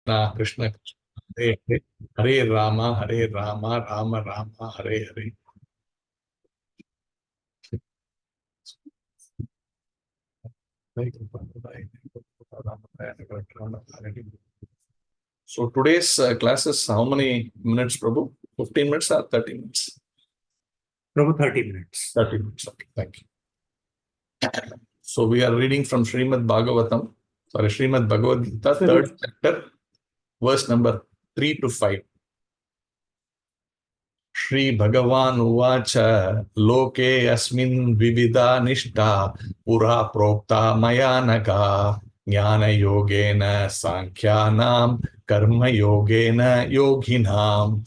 Krishna, Hare Hare, Hare Rama, Hare Rama, Rama Rama, Hare Hare. So today's class is how many minutes, Prabhu? 15 minutes or 30 minutes? Prabhu, 30 minutes. 30 minutes, okay, thank you. So we are reading from Srimad Bhagavad-gītā, third chapter, verse number 3 to 5. Shri Bhagavan Uvacha Loke Asmin Vivida Nishta Pura Prokta Mayanaga Jnana Yogena Sankhyanam Karma Yogena Yoginam.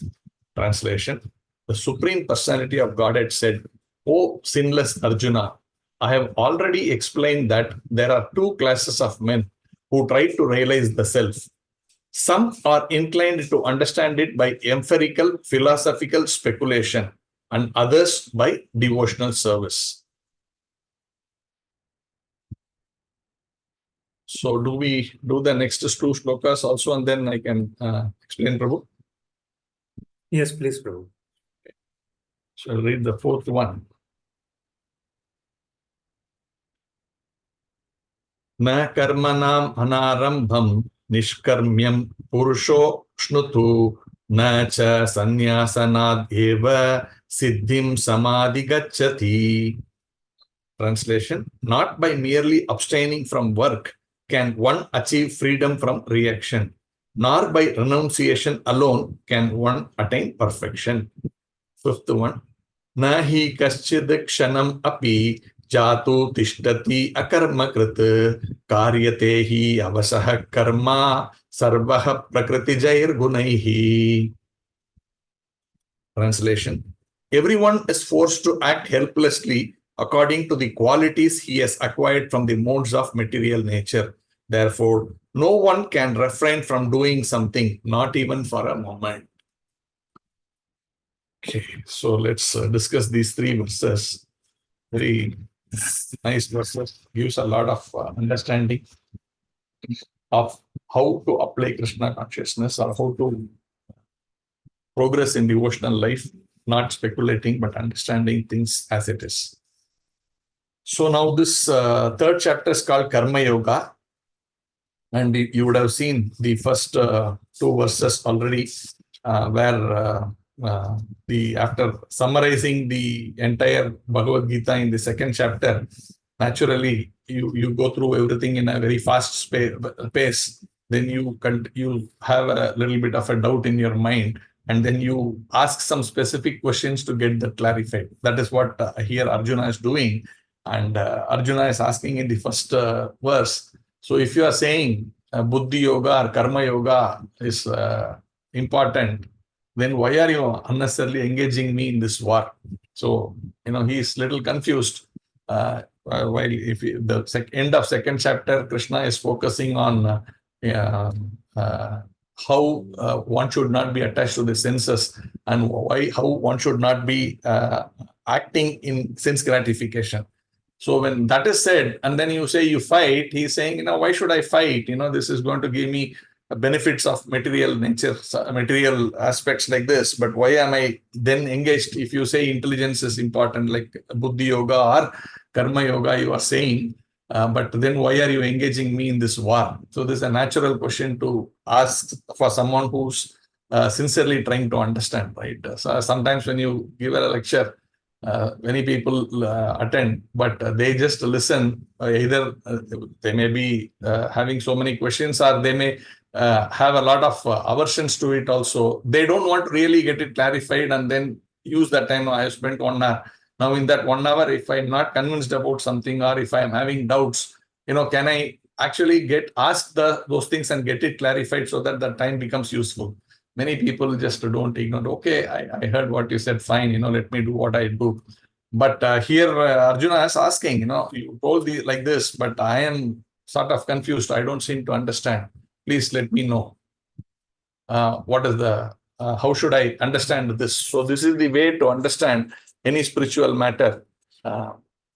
Translation: The Supreme Personality of Godhead said, O sinless Arjuna, I have already explained that there are two classes of men who try to realize the self. Some are inclined to understand it by empirical, philosophical speculation, and others by devotional service. So, do we do the next two shlokas also, and then I can explain, Prabhu? Yes, please, Prabhu. So, I'll read the fourth one. Na karmanam anarambham nishkarmyam purusho shnutu na cha sanyasanad eva siddhim samadhi gacchati. Translation: Not by merely abstaining from work can one achieve freedom from reaction, nor by renunciation alone can one attain perfection. Fifth one. Na hi kaschid kshanam api jatu tishtati akarma krit karyate hi avasah karma sarvah prakriti jair gunaihi. Translation: Everyone is forced to act helplessly according to the qualities he has acquired from the modes of material nature. Therefore, no one can refrain from doing something, not even for a moment. Okay, so let's discuss these three verses. Very nice verses. Gives a lot of understanding of how to apply Krishna consciousness or how to progress in devotional life, not speculating but understanding things as it is. So now this third chapter is called Karma Yoga, and you would have seen the first two verses already, where after summarizing the entire Bhagavad-gītā in the second chapter, naturally you go through everything in a very fast pace. Then you have a little bit of a doubt in your mind, and then you ask some specific questions to get that clarified. That is what here Arjuna is doing, and Arjuna is asking in the first verse. So if you are saying Buddhi Yoga or Karma Yoga is important, then why are you unnecessarily engaging me in this war? So, he is little confused. While if the end of second chapter, Krishna is focusing on how one should not be attached to the senses, and how one should not be acting in sense gratification. So when that is said, and then you say you fight, he's saying, why should I fight? This is going to give me benefits of material nature, material aspects like this. But why am I then engaged? If you say intelligence is important, like Buddhi Yoga or Karma Yoga, you are saying, but then why are you engaging me in this war? So this is a natural question to ask for someone who's sincerely trying to understand, right? So sometimes when you give a lecture, many people attend, but they just listen. Either they may be having so many questions, or they may have a lot of aversions to it also. They don't want to really get it clarified and then use that time. I have spent 1 hour. Now in that 1 hour, if I'm not convinced about something, or if I'm having doubts, can I actually ask those things and get it clarified so that the time becomes useful? Many people just don't ignore. Okay, I heard what you said. Fine, let me do what I do. But here Arjuna is asking, you told like this, but I am sort of confused. I don't seem to understand. Please let me know. What is how should I understand this? So this is the way to understand any spiritual matter.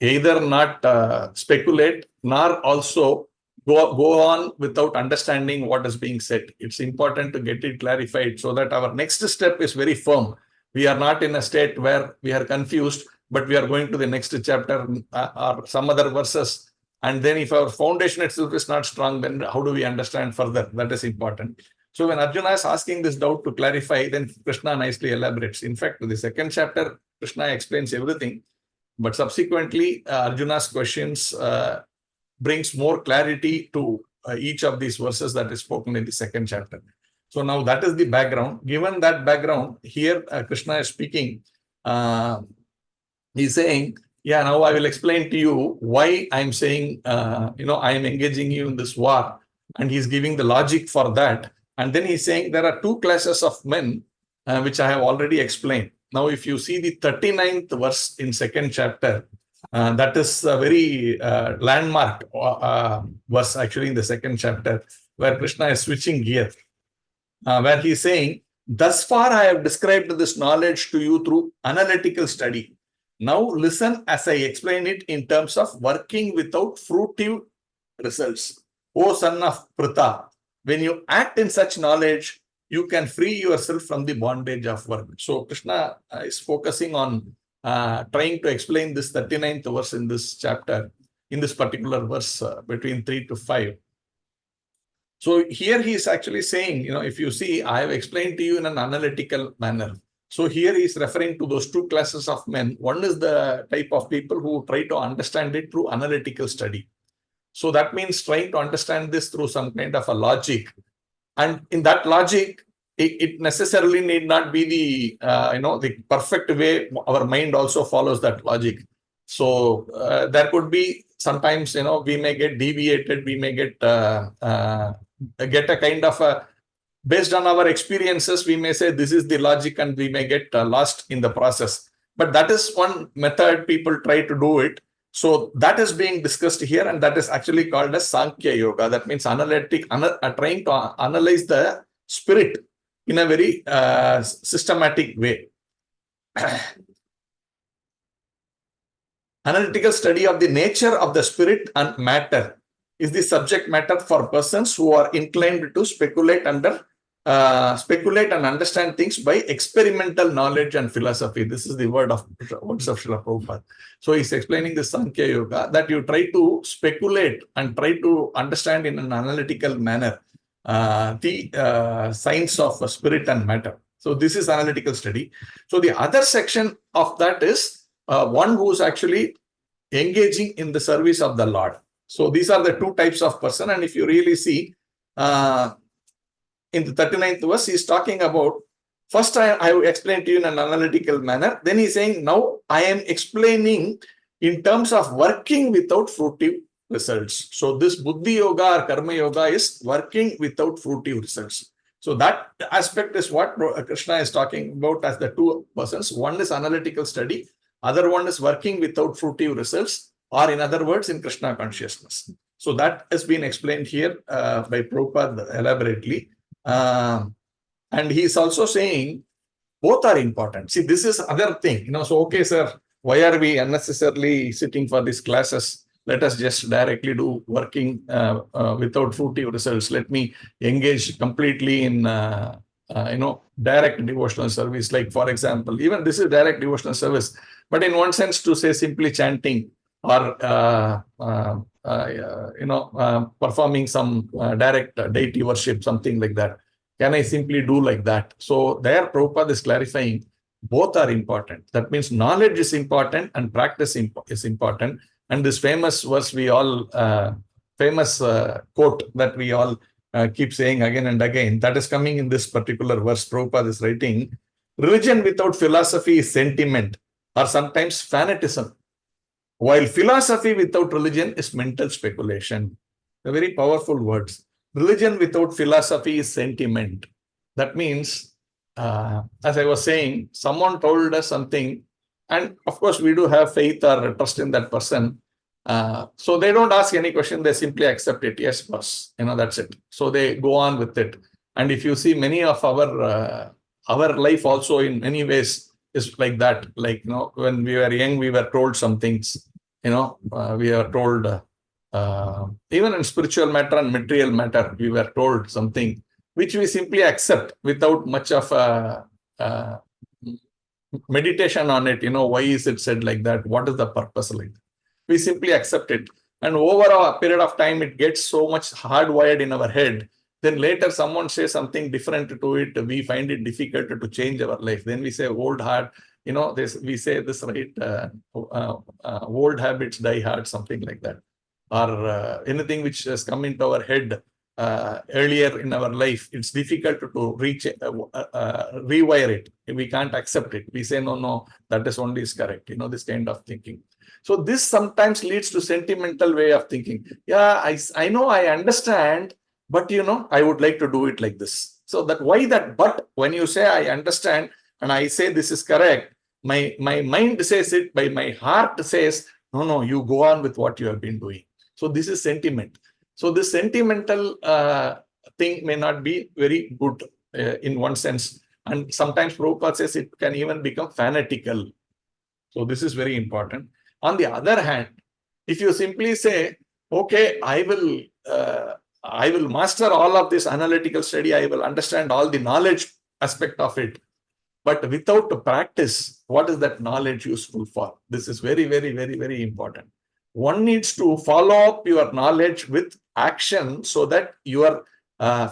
Either not speculate, nor also go on without understanding what is being said. It's important to get it clarified so that our next step is very firm. We are not in a state where we are confused, but we are going to the next chapter or some other verses. And then if our foundation itself is not strong, then how do we understand further? That is important. So when Arjuna is asking this doubt to clarify, then Krishna nicely elaborates. In fact, the second chapter, Krishna explains everything. But subsequently, Arjuna's questions brings more clarity to each of these verses that is spoken in the second chapter. So now that is the background. Given that background, here Krishna is speaking. He's saying, yeah, now I will explain to you why I'm saying, I am engaging you in this war. And he's giving the logic for that. And then he's saying there are two classes of men, which I have already explained. Now, if you see the 39th verse in second chapter, that is a very landmark verse actually in the second chapter, where Krishna is switching gear, where he's saying, thus far I have described this knowledge to you through analytical study. Now listen as I explain it in terms of working without fruitive results. O son of Pritha, when you act in such knowledge, you can free yourself from the bondage of work. So Krishna is focusing on trying to explain this 39th verse in this chapter, in this particular verse between 3 to 5. So here he is actually saying, if you see, I have explained to you in an analytical manner. So here he is referring to those two classes of men. One is the type of people who try to understand it through analytical study. So that means trying to understand this through some kind of a logic. And in that logic, it necessarily need not be the perfect way. Our mind also follows that logic. So there could be sometimes, we may get deviated, we may get a kind of a, based on our experiences, we may say this is the logic and we may get lost in the process. But that is one method people try to do it. So that is being discussed here, and that is actually called as Sankhya Yoga. That means trying to analyze the spirit in a very systematic way. Analytical study of the nature of the spirit and matter is the subject matter for persons who are inclined to speculate and understand things by experimental knowledge and philosophy. This is the words of Srila Prabhupada. So he's explaining the Sankhya Yoga, that you try to speculate and try to understand in an analytical manner the science of spirit and matter. So this is analytical study. So the other section of that is one who is actually engaging in the service of the Lord. So these are the two types of person. And if you really see, in the 39th verse, he's talking about, first I will explain to you in an analytical manner. Then he's saying, now I am explaining in terms of working without fruitive results. So this Buddhi Yoga or Karma Yoga is working without fruitive results. So that aspect is what Krishna is talking about as the two persons. One is analytical study. Other one is working without fruitive results, or in other words, in Krishna consciousness. So that has been explained here by Prabhupada elaborately. And he is also saying both are important. See, this is other thing, so okay, sir, why are we unnecessarily sitting for these classes? Let us just directly do working without fruitive results. Let me engage completely in, direct devotional service. Like, for example, even this is direct devotional service, but in one sense to say simply chanting or, performing some direct deity worship, something like that. Can I simply do like that? So there Prabhupada is clarifying both are important. That means knowledge is important and practice is important. And this famous verse we all, famous quote that we all keep saying again and again, that is coming in this particular verse. Prabhupada is writing, religion without philosophy is sentiment or sometimes fanatism, while philosophy without religion is mental speculation. The very powerful words. Religion without philosophy is sentiment. That means, as I was saying, someone told us something, and of course we do have faith or trust in that person. So they don't ask any question, they simply accept it. Yes, boss, that's it. So they go on with it. And if you see, many of our life also in many ways is like that. Like, when we were young, we were told some things, we are told Even in spiritual matter and material matter, we were told something which we simply accept without much of a meditation on it. Why is it said like that? What is the purpose like that? We simply accept it. And over a period of time, it gets so much hardwired in our head. Then later someone says something different to it. We find it difficult to change our life. Then we say old heart, we say this, right? Old habits die hard, something like that. Or anything which has come into our head earlier in our life, it's difficult to rewire it. We can't accept it. We say, no, that is only is correct. This kind of thinking. So this sometimes leads to sentimental way of thinking. Yeah, I know, I understand, but I would like to do it like this. So that why that but when you say I understand and I say this is correct, my mind says it, by my heart says, no, you go on with what you have been doing. So this is sentiment. So this sentimental thing may not be very good in one sense. And sometimes Prabhupada says it can even become fanatical. So this is very important. On the other hand, if you simply say, okay, I will master all of this analytical study, I will understand all the knowledge aspect of it. But without the practice, what is that knowledge useful for? This is very, very, very, very important. One needs to follow up your knowledge with action so that you are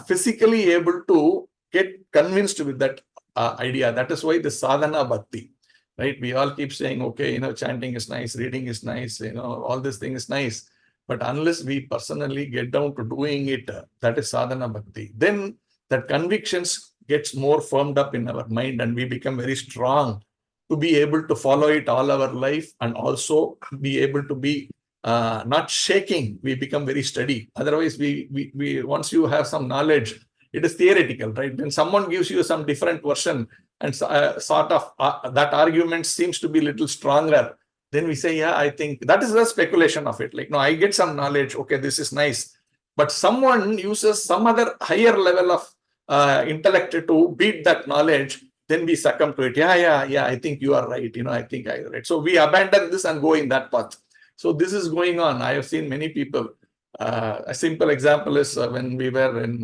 physically able to get convinced with that idea. That is why the sadhana bhakti, right? We all keep saying, okay, chanting is nice, reading is nice, all this thing is nice. But unless we personally get down to doing it, that is sadhana bhakti. Then that convictions gets more firmed up in our mind and we become very strong to be able to follow it all our life and also be able to be not shaking. We become very steady. Otherwise, we once you have some knowledge, it is theoretical, right? When someone gives you some different version and sort of that argument seems to be a little stronger, then we say, yeah, I think that is the speculation of it. Like, no, I get some knowledge. Okay, this is nice. But someone uses some other higher level of intellect to beat that knowledge, then we succumb to it. Yeah, I think you are right. I think I am right. So we abandon this and go in that path. So this is going on. I have seen many people. A simple example is when we were in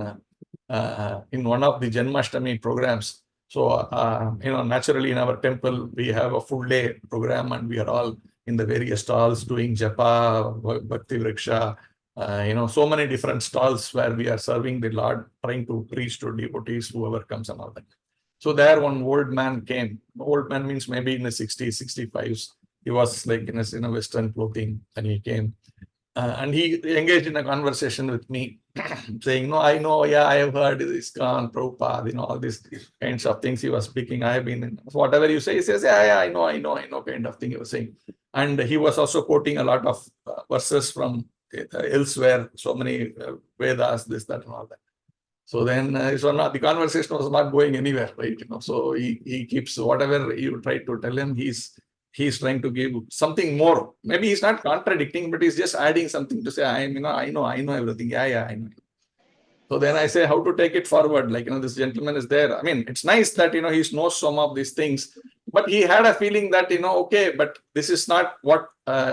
one of the Janmashtami programs. So, naturally in our temple, we have a full day program and we are all in the various stalls doing japa, bhakti vriksha, so many different stalls where we are serving the Lord, trying to preach to devotees, whoever comes and all that. So there one old man came. Old man means maybe in the 60s, 65s. He was like in a Western clothing and he came. And he engaged in a conversation with me, saying, no, I know, yeah, I have heard ISKCON, Prabhupada, all these kinds of things he was speaking. I have been in whatever you say, he says, yeah, I know, kind of thing he was saying. And he was also quoting a lot of verses from elsewhere, so many Vedas, this, that, and all that. So then the conversation was not going anywhere, right? So he keeps whatever you try to tell him, he's trying to give something more. Maybe he's not contradicting, but he's just adding something to say, I know everything. Yeah, I know. So then I say, how to take it forward? Like, this gentleman is there. I mean, it's nice that, he knows some of these things, but he had a feeling that, okay, but this is not what,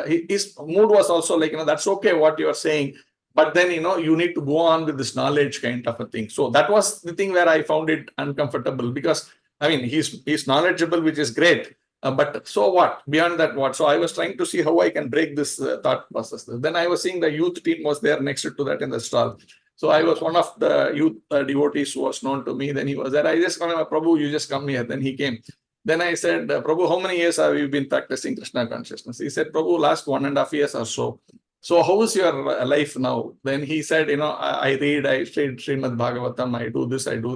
his mood was also like, that's okay what you are saying. But then, you need to go on with this knowledge kind of a thing. So that was the thing where I found it uncomfortable because, I mean, he's knowledgeable, which is great. But so what? Beyond that, what? So I was trying to see how I can break this thought process. Then I was seeing the youth team was there next to that in the stall. So I was one of the youth devotees who was known to me. Then he was there. I just called him, Prabhu, you just come here. Then he came. Then I said, Prabhu, how many years have you been practicing Krishna consciousness? He said, Prabhu, last 1.5 years or so. So how is your life now? Then he said, I read, I read Srimad Bhagavatam, I do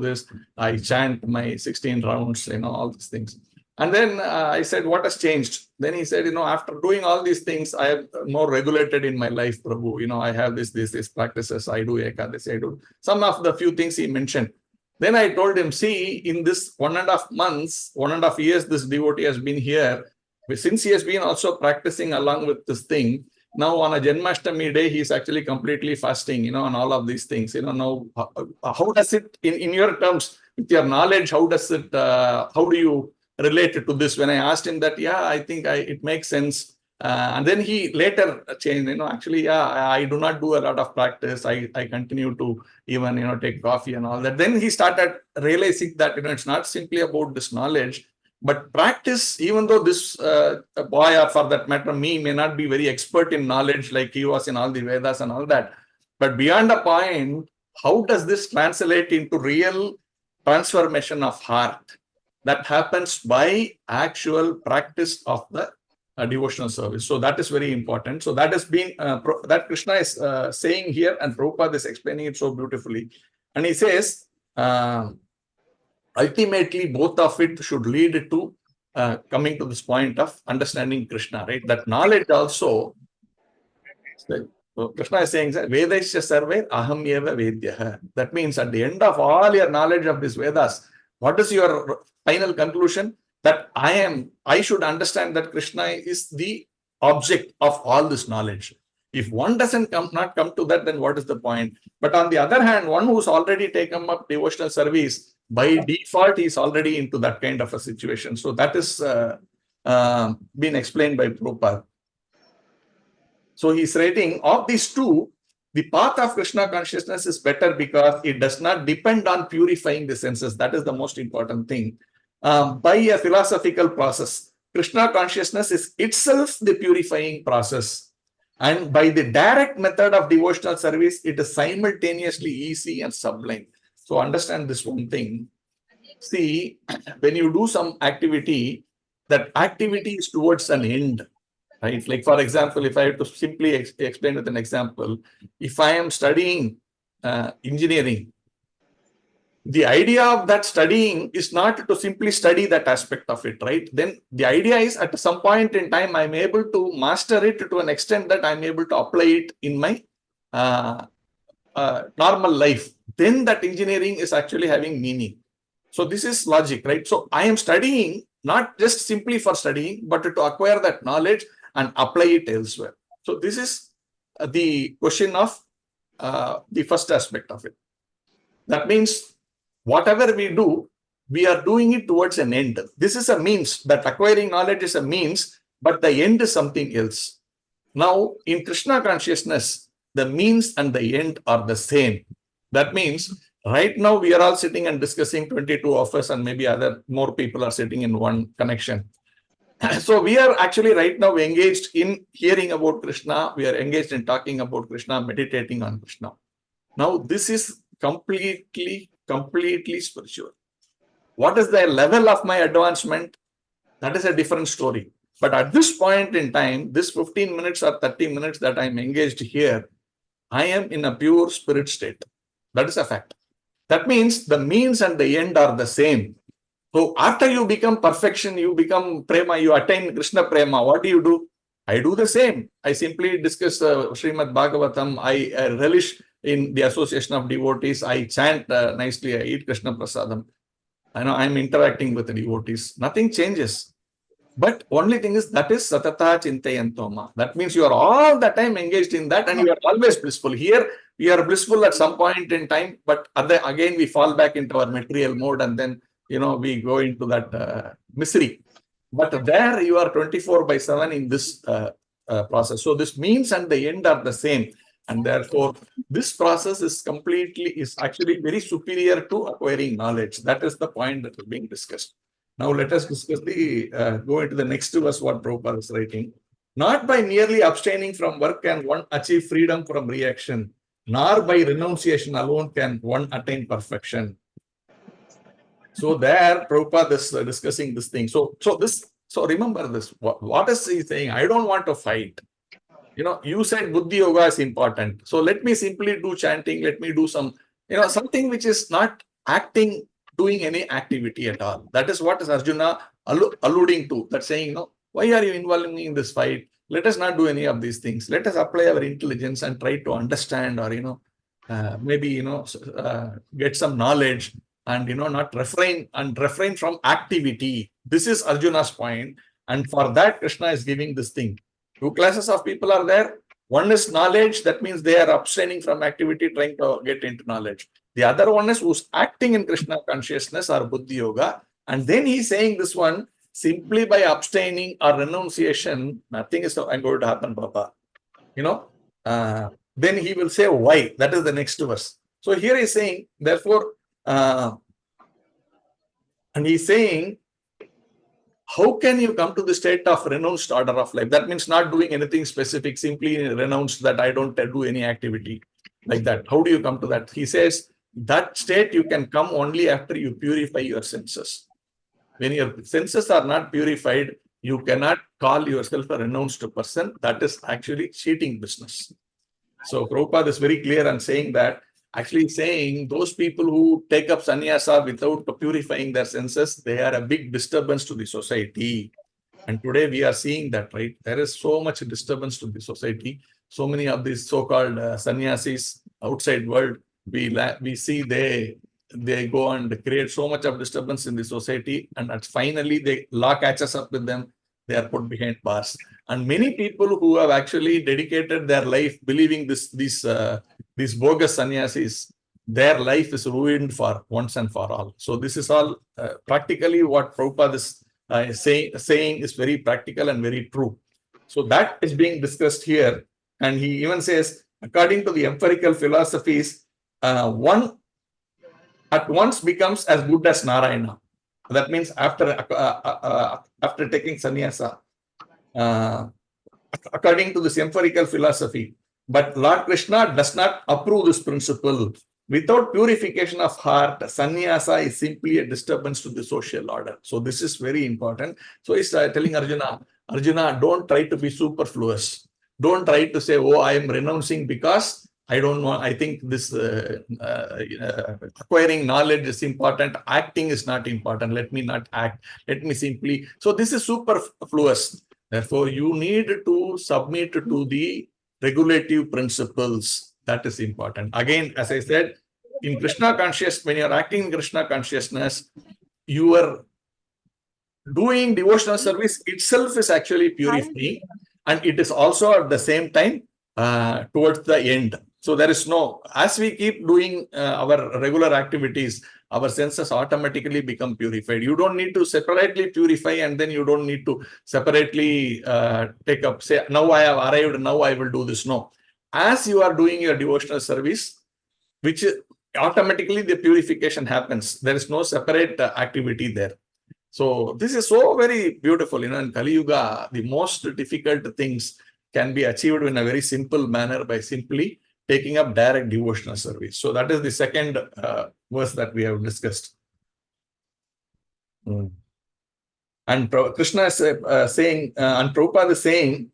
this, I chant my 16 rounds, all these things. And then I said, what has changed? Then he said, after doing all these things, I have more regulated in my life, Prabhu. I have this practices. I do Ekadasi, I do some of the few things he mentioned. Then I told him, see, in this 1.5 months, 1.5 years, this devotee has been here. Since he has been also practicing along with this thing, now on a Janmashtami day, he is actually completely fasting, on all of these things. Now, how does it, in your terms, with your knowledge, how do you relate to this? When I asked him that, yeah, I think it makes sense. And then he later changed, actually, I do not do a lot of practice. I continue to even, take coffee and all that. Then he started realizing that, it's not simply about this knowledge, but practice, even though this boy, or for that matter, me, may not be very expert in knowledge like he was in all the Vedas and all that. But beyond a point, how does this translate into real transformation of heart? That happens by actual practice of the devotional service. So that is very important. So that is being that Krishna is saying here, and Prabhupada is explaining it so beautifully. And he says, ultimately, both of it should lead to coming to this point of understanding Krishna, right? That knowledge also. So Krishna is saying, Vedaisya sarve aham eva vedyaha. That means at the end of all your knowledge of these Vedas, what is your final conclusion? That I should understand that Krishna is the object of all this knowledge. If one doesn't not come to that, then what is the point? But on the other hand, one who's already taken up devotional service, by default, he's already into that kind of a situation. So that is been explained by Prabhupada. So he's writing, of these two, the path of Krishna consciousness is better because it does not depend on purifying the senses. That is the most important thing. By a philosophical process, Krishna consciousness is itself the purifying process. And by the direct method of devotional service, it is simultaneously easy and sublime. So understand this one thing. See, when you do some activity, that activity is towards an end. Right? Like, for example, if I have to simply explain with an example, if I am studying engineering, the idea of that studying is not to simply study that aspect of it, right? Then the idea is at some point in time, I'm able to master it to an extent that I'm able to apply it in my normal life. Then that engineering is actually having meaning. So this is logic, right? So I am studying not just simply for studying, but to acquire that knowledge and apply it elsewhere. So this is the question of the first aspect of it. That means whatever we do, we are doing it towards an end. This is a means. That acquiring knowledge is a means, but the end is something else. Now, in Krishna consciousness, the means and the end are the same. That means right now we are all sitting and discussing, 22 of us, and maybe more people are sitting in one connection. So we are actually right now engaged in hearing about Krishna. We are engaged in talking about Krishna, meditating on Krishna. Now, this is completely spiritual. What is the level of my advancement? That is a different story. But at this point in time, this 15 minutes or 30 minutes that I'm engaged here, I am in a pure spirit state. That is a fact. That means the means and the end are the same. So after you become perfection, you become prema, you attain Krishna prema, what do? I do the same. I simply discuss Srimad Bhagavatam. I relish in the association of devotees. I chant nicely. I eat Krishna prasadam. I know I'm interacting with the devotees. Nothing changes. But only thing is that is satata chintayantoma. That means you are all the time engaged in that and you are always blissful. Here, we are blissful at some point in time, but again, we fall back into our material mode and then we go into that misery. But there you are 24/7 in this process. So this means and the end are the same. And therefore, this process is actually very superior to acquiring knowledge. That is the point that is being discussed. Now let us discuss go into the next verse what Prabhupada is writing. Not by merely abstaining from work can one achieve freedom from reaction, nor by renunciation alone can one attain perfection. So there, Prabhupada is discussing this thing. So remember this. What is he saying? I don't want to fight. You said Buddhi Yoga is important. So let me simply do chanting. Let me do some, something which is not doing any activity at all. That is what is Arjuna alluding to. That saying, why are you involving me in this fight? Let us not do any of these things. Let us apply our intelligence and try to understand or, maybe, get some knowledge and, not refrain from activity. This is Arjuna's point. And for that, Krishna is giving this thing. Two classes of people are there. One is knowledge. That means they are abstaining from activity, trying to get into knowledge. The other one is who's acting in Krishna consciousness or Buddhi Yoga. And then he's saying this one, simply by abstaining or renunciation, nothing is going to happen, Papa. Then he will say why. That is the next verse. So here he's saying, therefore, and he's saying, how can you come to the state of renounced order of life? That means not doing anything specific, simply renounced that I don't do any activity like that. How do you come to that? He says, that state you can come only after you purify your senses. When your senses are not purified, you cannot call yourself a renounced person. That is actually cheating business. So Prabhupada is very clear on saying that, actually saying those people who take up sannyasa without purifying their senses, they are a big disturbance to the society. And today we are seeing that, right? There is so much disturbance to the society. So many of these so-called sannyasis outside world, we see they go and create so much of disturbance in the society, and finally the law catches up with them. They are put behind bars. And many people who have actually dedicated their life believing these bogus sannyasis, their life is ruined for once and for all. So this is all practically what Prabhupada is saying is very practical and very true. So that is being discussed here. And he even says, according to the empirical philosophies, one at once becomes as good as Narayana. That means after taking sannyasa, according to this empirical philosophy. But Lord Krishna does not approve this principle. Without purification of heart, sannyasa is simply a disturbance to the social order. So this is very important. So he's telling Arjuna, don't try to be superfluous. Don't try to say, oh, I am renouncing because I don't know. I think this acquiring knowledge is important. Acting is not important. Let me not act. Let me simply. So this is superfluous. Therefore, you need to submit to the regulative principles. That is important. Again, as I said, in Krishna consciousness, when you are acting in Krishna consciousness, you are doing devotional service itself is actually purifying, and it is also at the same time towards the end. So there is no, as we keep doing our regular activities, our senses automatically become purified. You don't need to separately purify, and then you don't need to separately take up, say, now I have arrived, now I will do this. No. As you are doing your devotional service, which automatically the purification happens. There is no separate activity there. So this is so very beautiful. In Kali Yuga, the most difficult things can be achieved in a very simple manner by simply taking up direct devotional service. So that is the second verse that we have discussed. And Krishna is saying, and Prabhupada is saying,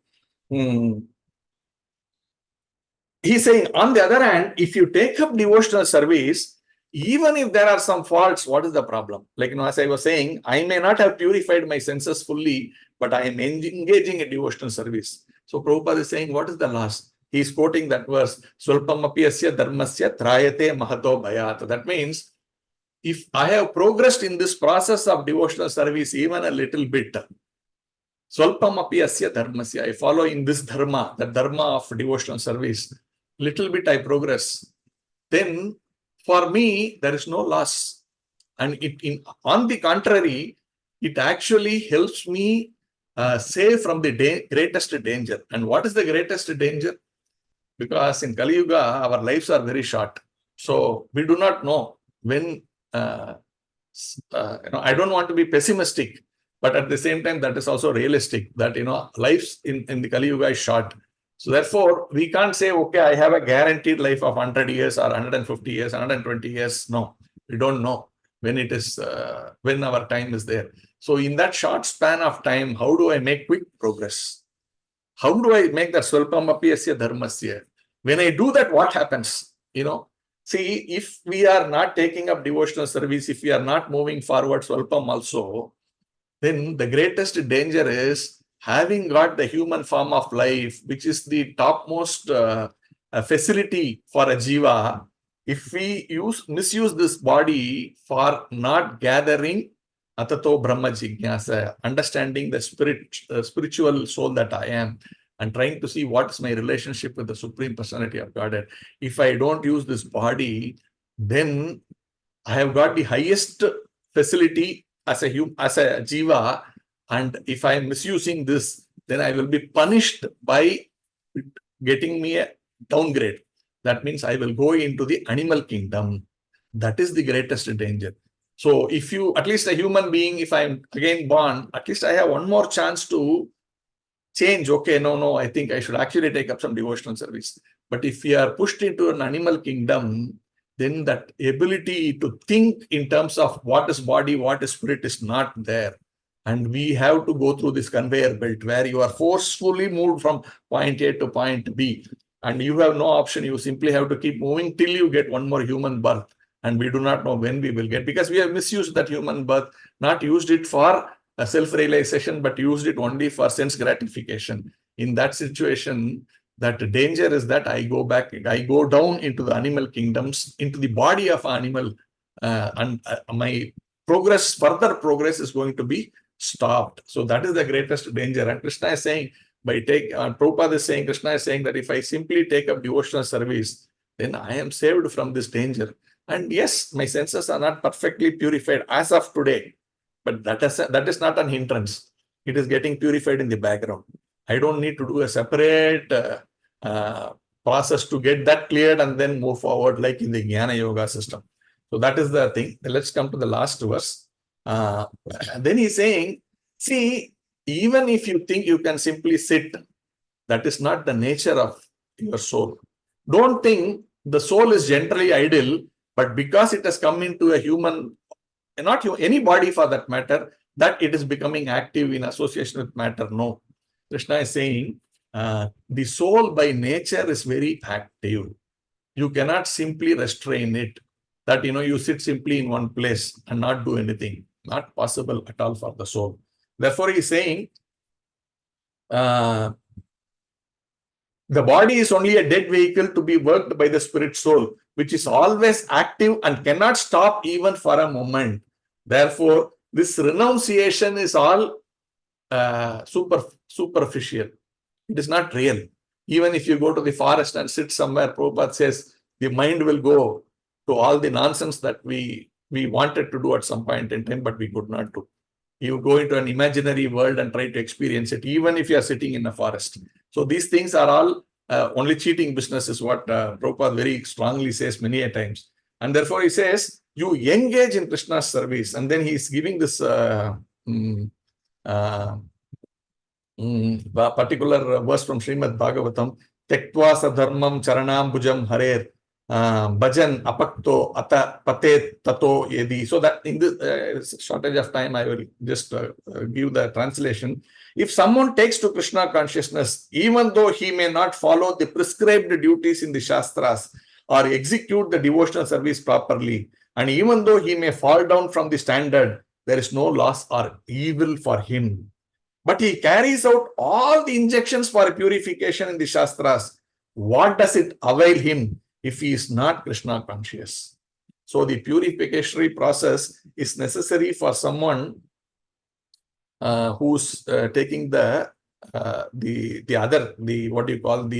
he's saying, on the other hand, if you take up devotional service, even if there are some faults, what is the problem? Like, as I was saying, I may not have purified my senses fully, but I am engaging in devotional service. So Prabhupada is saying, what is the loss? He is quoting that verse, Swalpamapi asya dharmasya trayate mahato bhayat. That means, if I have progressed in this process of devotional service even a little bit, Swalpamapi asya dharmasya, I follow in this dharma, the dharma of devotional service, little bit I progress, then for me, there is no loss. And on the contrary, it actually helps me save from the greatest danger. And what is the greatest danger? Because in Kali Yuga, our lives are very short. So we do not know when, I don't want to be pessimistic, but at the same time, that is also realistic that, lives in the Kali Yuga is short. So therefore, we can't say, okay, I have a guaranteed life of 100 years or 150 years, 120 years. No, we don't know when it is, when our time is there. So in that short span of time, how do I make quick progress? How do I make that Swalpamapi asya dharmasya? When I do that, what happens? See, if we are not taking up devotional service, if we are not moving forward Swalpam also, then the greatest danger is having got the human form of life, which is the topmost facility for a jiva. If we misuse this body for not gathering Atato Brahma Jignasa, understanding the spiritual soul that I am, and trying to see what is my relationship with the Supreme Personality of Godhead. If I don't use this body, then I have got the highest facility as a jiva And if I am misusing this, then I will be punished by getting me a downgrade. That means I will go into the animal kingdom. That is the greatest danger. So if you, at least a human being, if I'm again born, at least I have one more chance to change. Okay, no, I think I should actually take up some devotional service. But if we are pushed into an animal kingdom, then that ability to think in terms of what is body, what is spirit is not there. And we have to go through this conveyor belt where you are forcefully moved from point A to point B. And you have no option. You simply have to keep moving till you get one more human birth. And we do not know when we will get, because we have misused that human birth, not used it for a self-realization, but used it only for sense gratification. In that situation, that danger is that I go down into the animal kingdoms, into the body of animal, and my further progress is going to be stopped. So that is the greatest danger. And Krishna is saying, Prabhupada is saying, Krishna is saying that if I simply take up devotional service, then I am saved from this danger. And yes, my senses are not perfectly purified as of today, but that is not an hindrance. It is getting purified in the background. I don't need to do a separate process to get that cleared and then move forward like in the Jnana Yoga system. So that is the thing. Let's come to the last verse. Then he's saying, see, even if you think you can simply sit, that is not the nature of your soul. Don't think the soul is generally idle, but because it has come into a human, not any body for that matter, that it is becoming active in association with matter. No. Krishna is saying, the soul by nature is very active. You cannot simply restrain it. That, you sit simply in one place and not do anything. Not possible at all for the soul. Therefore, he is saying, the body is only a dead vehicle to be worked by the spirit soul, which is always active and cannot stop even for a moment. Therefore, this renunciation is all superficial. It is not real. Even if you go to the forest and sit somewhere, Prabhupada says, the mind will go to all the nonsense that we wanted to do at some point in time, but we could not do. You go into an imaginary world and try to experience it, even if you are sitting in a forest. So these things are all only cheating business, is what Prabhupada very strongly says many a times. And therefore he says, you engage in Krishna's service. And then he is giving this particular verse from Srimad Bhagavatam, Tektva sadharmam charanam bhujam harer bhajan apakto ata patet tato yedi. So that in this shortage of time, I will just give the translation. If someone takes to Krishna consciousness, even though he may not follow the prescribed duties in the Shastras or execute the devotional service properly, and even though he may fall down from the standard, there is no loss or evil for him. But he carries out all the injunctions for purification in the Shastras. What does it avail him if he is not Krishna conscious? So the purification process is necessary for someone who's taking the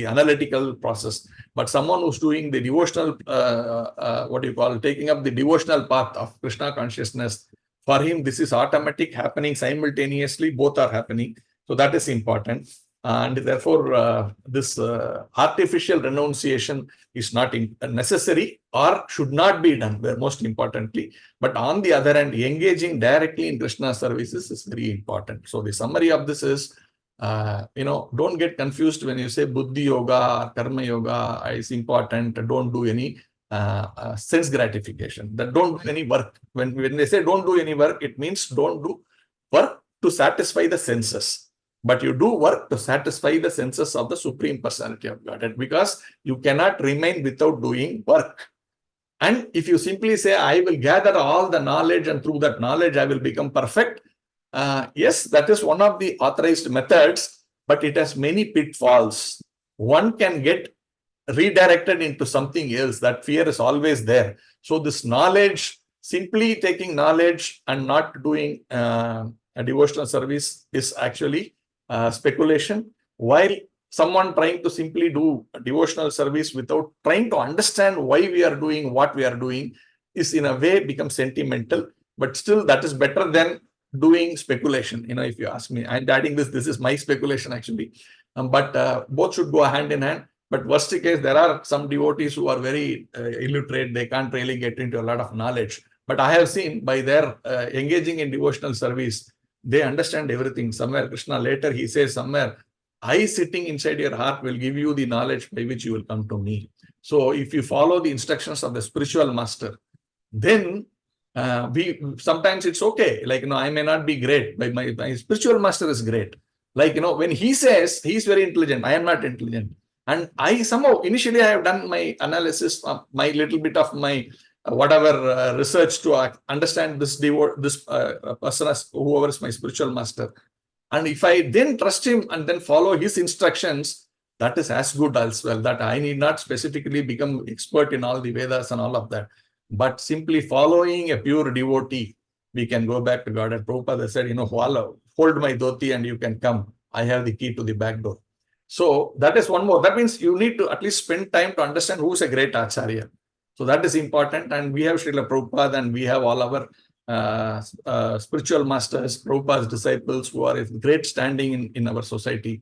analytical process. But someone who's doing the devotional, taking up the devotional path of Krishna consciousness, for him, this is automatic, happening simultaneously, both are happening. So that is important. And therefore, this artificial renunciation is not necessary or should not be done, most importantly. But on the other hand, engaging directly in Krishna services is very important. So the summary of this is, don't get confused when you say Buddhi Yoga, Karma Yoga is important. Don't do any sense gratification. That don't do any work. When they say don't do any work, it means don't do work to satisfy the senses. But you do work to satisfy the senses of the Supreme Personality of Godhead, because you cannot remain without doing work. And if you simply say, I will gather all the knowledge and through that knowledge I will become perfect, yes, that is one of the authorized methods, but it has many pitfalls. One can get redirected into something else. That fear is always there. So this knowledge, simply taking knowledge and not doing a devotional service is actually speculation, while someone trying to simply do a devotional service without trying to understand why we are doing what we are doing is in a way become sentimental. But still, that is better than doing speculation. If you ask me, I'm adding this is my speculation actually. But both should go hand in hand. But worst case, there are some devotees who are very illiterate. They can't really get into a lot of knowledge. But I have seen by their engaging in devotional service, they understand everything. Somewhere, Krishna later, he says somewhere, I sitting inside your heart will give you the knowledge by which you will come to me. So if you follow the instructions of the spiritual master, then sometimes it's okay. Like, I may not be great, but my spiritual master is great. Like, when he says he's very intelligent, I am not intelligent. And I somehow, initially I have done my analysis, my little bit of my whatever research to understand this person as whoever is my spiritual master. And if I then trust him and then follow his instructions, that is as good as well. That I need not specifically become expert in all the Vedas and all of that. But simply following a pure devotee, we can go back to God. And Prabhupada said, hold my dhoti and you can come. I have the key to the back door. So that is one more. That means you need to at least spend time to understand who is a great Acharya. So that is important. And we have Srila Prabhupada and we have all our spiritual masters, Prabhupada's disciples who are in great standing in our society.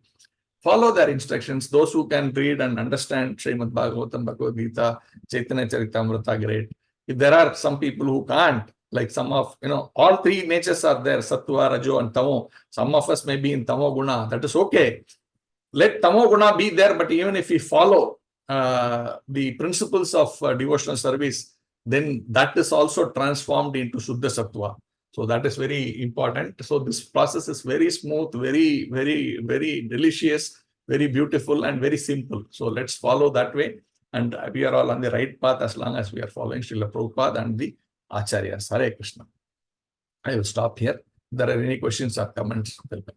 Follow their instructions. Those who can read and understand Srimad Bhagavatam, Bhagavad-gītā, Chaitanya Charitamrita, great. If there are some people who can't, like some of, all three natures are there, Sattva, Rajo and Tamo. Some of us may be in Tamo Guna. That is okay. Let Tamo Guna be there, but even if we follow the principles of devotional service, then that is also transformed into Shuddha Sattva. So that is very important. So this process is very smooth, very, very, very delicious, very beautiful, and very simple. So let's follow that way. And we are all on the right path as long as we are following Srila Prabhupada and the Acharyas. Hare Krishna. I will stop here. If there are any questions or comments, welcome.